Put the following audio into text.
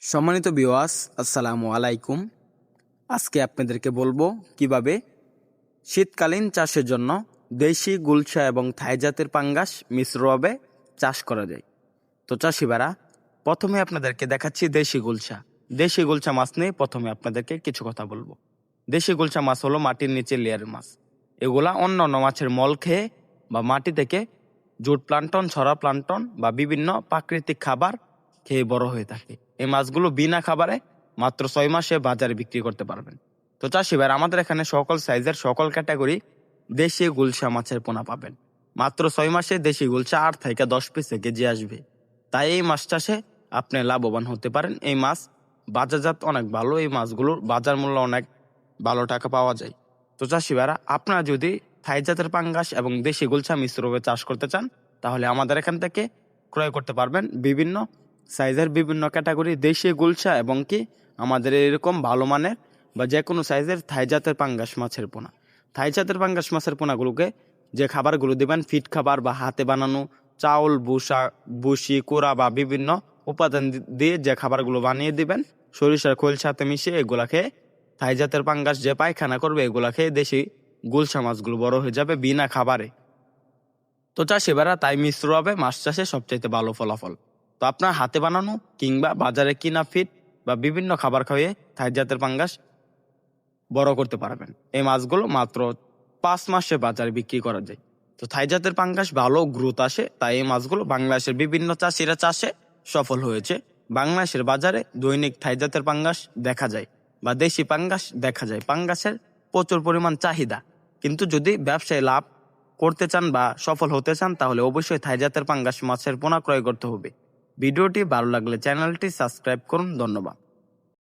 সম্মানিত ভিউয়ার্স, আসসালামু আলাইকুম। আজকে আপনাদেরকে বলবো কিভাবে শীতকালীন চাষের জন্য দেশি গুলশা এবং থাই জাতের পাঙ্গাস মিশ্রভাবে চাষ করা যায়। তো চাষিবারা, প্রথমে আপনাদেরকে দেখাচ্ছি দেশি গুলশা। দেশি গুলশা মাছ নিয়ে প্রথমে আপনাদেরকে কিছু কথা বলবো। দেশি গুলশা মাছ হলো মাটির নিচে লেয়ারের মাছ। এগুলা অন্য অন্য মাছের মল খেয়ে বা মাটি থেকে জুট প্লান্টন, ছড়া প্লান্টন বা বিভিন্ন প্রাকৃতিক খাবার খেয়ে বড় হয়ে থাকে। এই মাছগুলো বিনা খাবারে মাত্র 6 মাসে বাজারে বিক্রি করতে পারবেন। তো চাষিবার, আমাদের এখানে সকল সাইজের সকল ক্যাটাগরি দেশি গুলশা মাছের পোনা পাবেন। মাত্র 6 মাসে দেশি গুলশা 8 থেকে 10 পিসে কেজি আসবে। তাই এই মাছ চাষে আপনি লাভবান হতে পারেন। এই মাছ বাজারজাত অনেক ভালো। এই মাছগুলোর বাজার মূল্য অনেক ভালো টাকা পাওয়া যায়। তো চাষিবারা, আপনারা যদি থাই জাতের পাঙ্গাস এবং দেশি গুলশা মিশ্রভাবে চাষ করতে চান, তাহলে আমাদের এখান থেকে ক্রয় করতে পারবেন বিভিন্ন সাইজের বিভিন্ন ক্যাটাগরি দেশি গুলশা এবং কি আমাদের এরকম ভালো মানের বা যে কোনো সাইজের থাই জাতের পাঙ্গাস মাছের পোনা। থাই জাতের পাঙ্গাস মাছের পোনাগুলোকে যে খাবারগুলো দেবেন, ফিট খাবার বা হাতে বানানো চাউল, বুসি, কোড়া বা বিভিন্ন উপাদান দিয়ে যে খাবারগুলো বানিয়ে দিবেন, সরিষার খোল সাথে মিশিয়ে এগুলা খেয়ে থাই জাতের পাঙ্গাস যে পায়খানা করবে, এগুলা খেয়ে দেশি গুলশা মাছগুলো বড় হয়ে যাবে বিনা খাবারে। তো চাষিবারা, তাই মিশ্রভাবে মাছ চাষে সবচাইতে ভালো ফলাফল। তো আপনার হাতে বানানো কিংবা বাজারে কিনা ফিট বা বিভিন্ন খাবার খাইয়ে থাই জাতের পাঙ্গাস বড় করতে পারবেন। এই মাছগুলো মাত্র 5 মাসে বাজারে বিক্রি করা যায়। তো থাই জাতের পাঙ্গাস ভালো গ্রোথ আসে, তাই এই মাছগুলো বাংলাদেশের বিভিন্ন চাষিরা চাষে সফল হয়েছে। বাংলাদেশের বাজারে দৈনিক থাই জাতের পাঙ্গাস দেখা যায় বা দেশি পাঙ্গাস দেখা যায়। পাঙ্গাসের প্রচুর পরিমাণ চাহিদা, কিন্তু যদি ব্যবসায় লাভ করতে চান বা সফল হতে চান, তাহলে অবশ্যই থাই জাতের পাঙ্গাস মাছের পোনা ক্রয় করতে হবে। ভিডিওটি ভালো লাগলে চ্যানেলটি সাবস্ক্রাইব করুন। ধন্যবাদ।